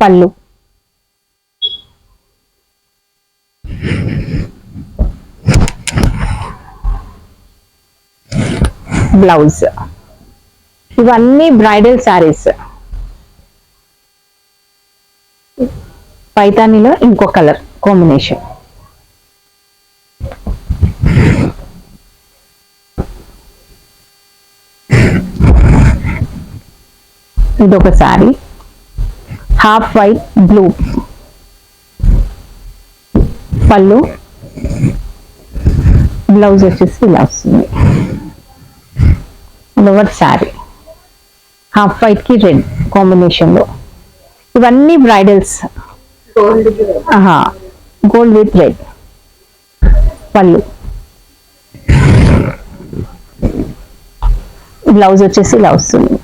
పళ్ళు, బ్లౌజ్. ఇవన్నీ బ్రైడల్ శారీస్. పైతానీలో ఇంకో కలర్ కాంబినేషన్. ఇదొక శారీ, హాఫ్ వైట్ బ్లూ, పళ్ళు, బ్లౌజ్ వచ్చేసి ఇలా వస్తుంది. లోవర్ శారీ హాఫ్ వైట్ కి రెడ్ కాంబినేషన్ లో. ఇవన్నీ బ్రైడల్స్. Gold with red. పళ్ళు, బ్లౌజ్ వచ్చేసి ఇలా వస్తుంది.